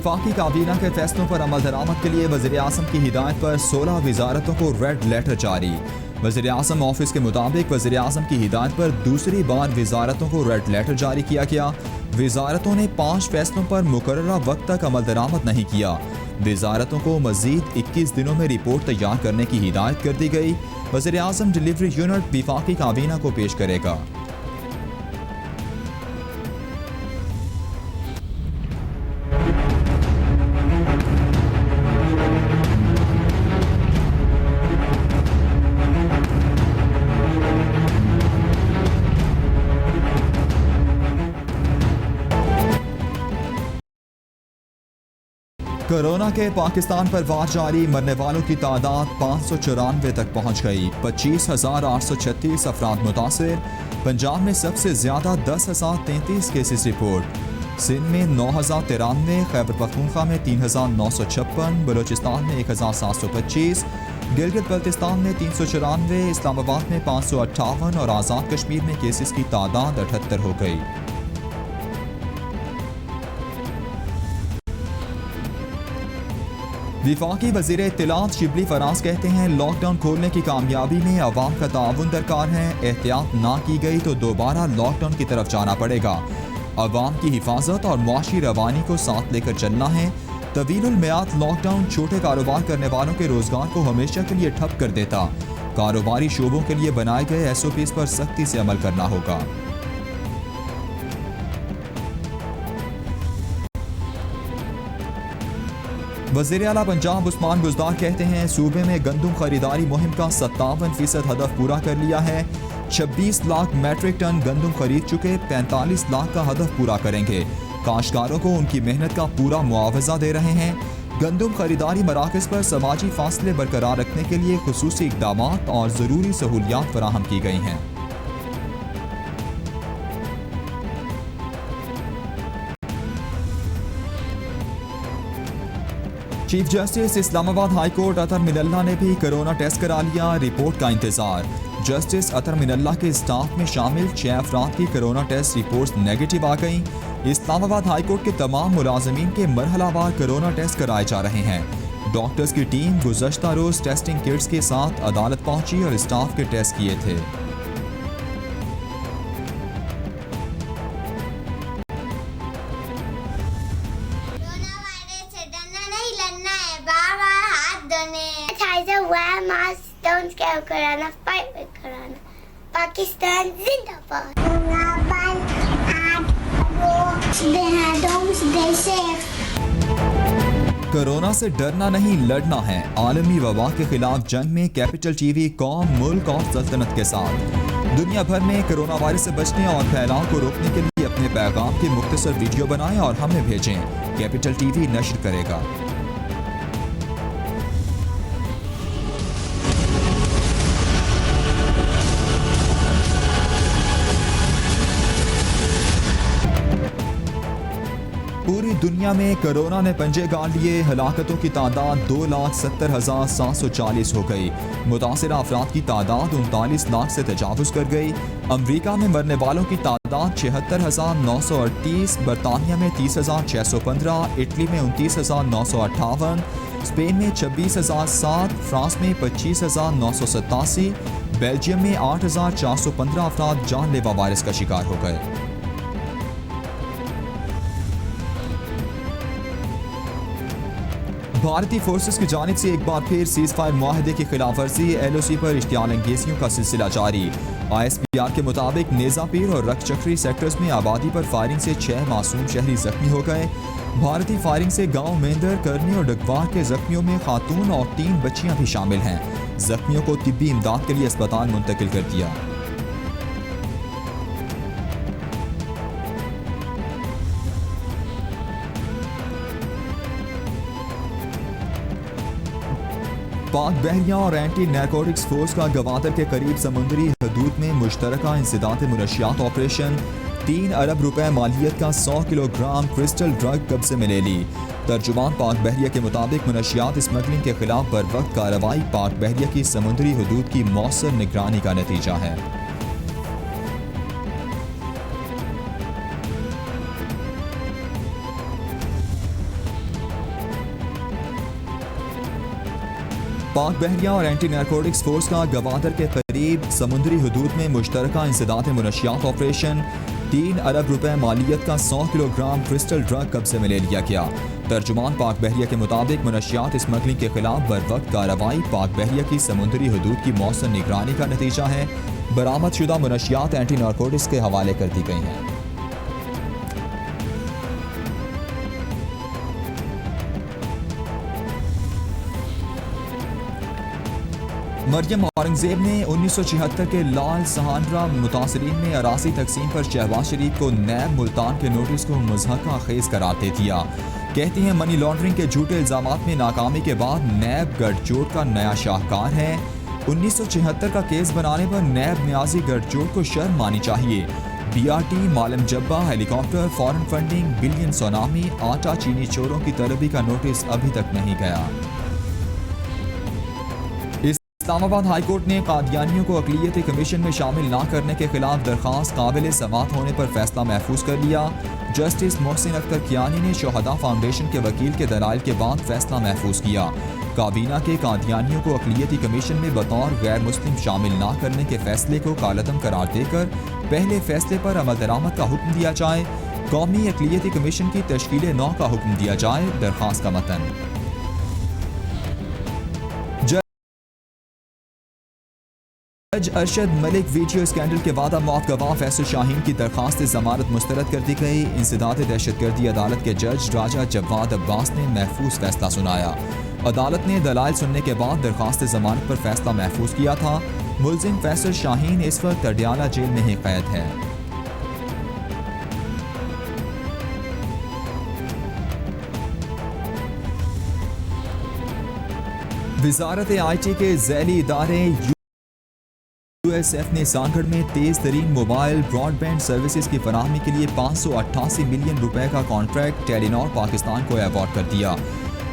विफाकी काबीना के फैसलों पर अमल दरामद के लिए वज़ीर-ए-आज़म की हिदायत पर 16 वजारतों को रेड लेटर जारी। वज़ीर-ए-आज़म ऑफिस के मुताबिक वज़ीर-ए-आज़म की हिदायत पर दूसरी बार वजारतों को रेड लेटर जारी किया गया। वजारतों ने 5 फैसलों पर मुकर्ररा वक्त तक अमल दरामद नहीं किया। वजारतों को मजीद 21 दिनों में रिपोर्ट तैयार करने की हिदायत कर दी गई। वज़ीर-ए-आज़म डिलीवरी यूनिट विफाकी काबीना को पेश करेगा। कोरोना के पाकिस्तान पर वार जारी, मरने वालों की तादाद 594 तक पहुंच गई। 25,836 अफराद मुतासिर। पंजाब में सबसे ज्यादा 10,033 केसेस रिपोर्ट। सिंध में 9,093, खैबर पख्तूनख्वा में 3,956, बलोचिस्तान में 1,725, गिलगित बल्तिस्तान में 394, इस्लामाबाद में 558 और आज़ाद कश्मीर में केसेस की तादाद 78 हो गई। विफाकी वज़ीर इत्तलात शिबली फराज कहते हैं, लॉकडाउन खोलने की कामयाबी में अवाम का ताउन दरकार है। एहतियात ना की गई तो दोबारा लॉकडाउन की तरफ जाना पड़ेगा। अवाम की हिफाजत और मुआशी रवानी को साथ लेकर चलना है। तवीलुल मियाद लॉकडाउन छोटे कारोबार करने वालों के रोजगार को हमेशा के लिए ठप कर देता। कारोबारी शोबों के लिए बनाए गए SOPs पर सख्ती से अमल करना होगा। वज़ीर आला पंजाब उस्मान बुज़दार कहते हैं, सूबे में गंदम खरीदारी मुहिम का 57% हदफ पूरा कर लिया है। 26 लाख मैट्रिक टन गंदम खरीद चुके, 45 लाख का हदफ पूरा करेंगे। काश्तकारों को उनकी मेहनत का पूरा मुआवजा दे रहे हैं। गंदम खरीदारी मराकज़ पर समाजी फासले बरकरार रखने के लिए खुसूसी इक़दामात और ज़रूरी सहूलियात फराहम की गई हैं। Chief justice Islamabad high court Athar Minallah ने भी कोरोना टेस्ट करा लिया। रिपोर्ट का इंतजार। जस्टिस अतर मिनल्ला के स्टाफ में शामिल 6 अफराद की कोरोना टेस्ट रिपोर्ट्स नेगेटिव आ गईं। इस्लामाबाद हाई कोर्ट के तमाम मुलाजमीन के मरहलावार कोरोना टेस्ट कराए जा रहे हैं। डॉक्टर्स की टीम गुज़श्ता रोज टेस्टिंग किट्स के साथ अदालत पहुंची और स्टाफ के टेस्ट किए थे। Don't scare Corona, fight with Corona. Pakistan Zindabad. Corona से डरना नहीं, लड़ना है। आलमी वबा के खिलाफ जंग में कैपिटल TV कौम, मुल्क और सल्तनत के साथ। दुनिया भर में कोरोना वायरस से बचने और फैलाव को रोकने के लिए अपने पैगाम के मुख्तसर वीडियो बनाएं और हमें भेजें। कैपिटल TV नश्र करेगा। पूरी दुनिया में कोरोना ने पंजे गाड़ लिए। हलाकतों की तादाद 2,70,740 हो गई। मुतासिर अफराद की तादाद 39 लाख से तजावुज़ कर गई। अमरीका में मरने वालों की तादाद 76,938, बरतानिया में 30,615, इटली में 29,958, स्पेन में 26,007, फ्रांस में 25,987, बेल्जियम में 8,415 अफराद जानलेवा वायरस का शिकार हो गए। भारतीय फोर्सेस की जानिब से एक बार फिर सीज फायर मुआहदे की खिलाफ वर्जी, LOC पर इश्तियाल अंगेजियों का सिलसिला जारी। ISPR के मुताबिक नेज़ापीर और रक्चक्री सेक्टर्स में आबादी पर फायरिंग से 6 मासूम शहरी जख्मी हो गए। भारतीय फायरिंग से गांव मेंदर, करनी और डगवार के जख्मियों में खातून और 3 बच्चियां भी शामिल हैं। जख्मियों को तिब्बी इमदाद के लिए अस्पताल मुंतकिल कर दिया। पाक बहरिया और एंटी नारकोटिक्स फोर्स का गवादर के करीब समुद्री हदूद में मुश्तरका इंसदाद मुनशियात ऑपरेशन। 3 अरब रुपए मालियत का 100 किलोग्राम क्रिस्टल ड्रग कब्जे में ले ली। तर्जुमान पाक बहरिया के मुताबिक मुनशियात स्मगलिंग के खिलाफ बर वक्त कार्रवाई पाक बहरिया की समुद्री हदूद की मौसर निगरानी का नतीजा है। पाक बहरिया और एंटी नारकोटिक्स फोर्स का गवादर के करीब समुद्री हदूद में मुश्तरका इंसदाद मुनशियात ऑपरेशन। 3 अरब रुपए मालियत का 100 किलोग्राम क्रिस्टल ड्रग कब्जे में ले लिया गया। तर्जुमान पाक बहरिया के मुताबिक मुनशियात स्मगलिंग के खिलाफ बरवक्त कार्रवाई पाक बहरिया की समुद्री हदूद की मौसर निगरानी का नतीजा है। बरामद शुदा मुनशियात एंटी नारकोटिक्स के हवाले कर दी गई हैं। मरियम औरंगजेब ने 1976 के लाल सहानरा मुतासरीन में अरासी तकसीम पर शहबाज शरीफ को नैब मुल्तान के नोटिस को मुज़हका खेज करार दे दिया। कहती हैं मनी लॉन्ड्रिंग के झूठे इल्जामात में नाकामी के बाद नैब गठजोड़ का नया शाहकार है। 1976 का केस बनाने पर नैब न्याजी गठजोड़ को शर्म मानी चाहिए। BRT, Malam Jabba, helicopter, foreign funding, billion tsunami, आटा चीनी चोरों की तलबी का नोटिस अभी तक नहीं गया। इस्लामाबाद हाई कोर्ट ने कादियानियों को अक़लियती कमीशन में शामिल न करने के खिलाफ दरख्वास्त काबिल समाअत होने पर फैसला महफूज कर लिया। जस्टिस मोहसिन अख्तर कियानी ने शोहदा फाउंडेशन के वकील के दलाइल के बाद फैसला महफूज किया। काबीना के कादियानियों को अक़लियती कमीशन में बतौर गैर मुस्लिम शामिल न करने के फैसले को कालअदम करार देकर पहले फैसले पर अमल दरामद का हुक्म दिया जाए। कौमी अक़लियती कमीशन की तश्कील नौ का हुक्म दिया जाए। दरख्वास्त का मतन जज अरशद मलिक वीडियो स्कैंडल के वादा मौत गवाह फैसल शाहीन की दरख्वास्त जमानत मुस्तरद कर दी गई। इंसदाद दहशतगर्दी अदालत के जज राजा जवाद अब्बास ने महफूज फैसला सुनाया। अदालत ने दलाइल सुनने के बाद दरख्वास्त जमानत पर फैसला महफूज किया था। मुलजिम फैसल शाहीन इस वक्त अडियाला जेल में ही कैद है। वजारत IT के ज़ैली इदारे USF ने सांगढ़ में तेज तरीन मोबाइल ब्रॉडबैंड सर्विसेज की फराहमी के लिए 588 मिलियन रुपए का कॉन्ट्रैक्ट टेलीनॉर पाकिस्तान को अवार्ड कर दिया।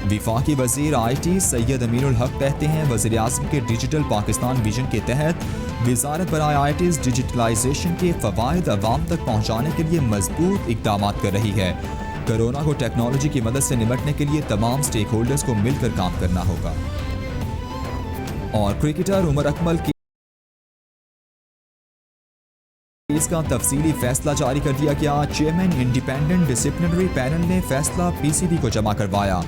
विफाकी वजीर IT सैयद अमीरुल हक कहते हैं वज़ीर आज़म के डिजिटल पाकिस्तान विजन के तहत वजारत बराए ITs डिजिटलाइजेशन के फ़वाइद अवाम तक पहुँचाने के लिए मजबूत इक़दाम कर रही है। कोरोना को टेक्नोलॉजी की मदद से निपटने के लिए तमाम स्टेक होल्डर्स को मिलकर काम करना होगा। और क्रिकेटर उमर अकमल की इसका तफसीली फैसला जारी कर दिया गया। चेयरमैन इंडिपेंडेंट डिसिप्लिनरी पैनल ने फैसला PCB को जमा करवाया।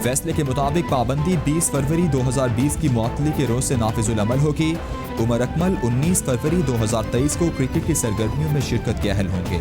फैसले के मुताबिक पाबंदी 20 फरवरी 2020 की मुअत्तली के रोज से नाफिजुल अमल होगी। उमर अकमल 19 फरवरी 2023 को क्रिकेट की सरगर्मियों में शिरकत के अहल होंगे।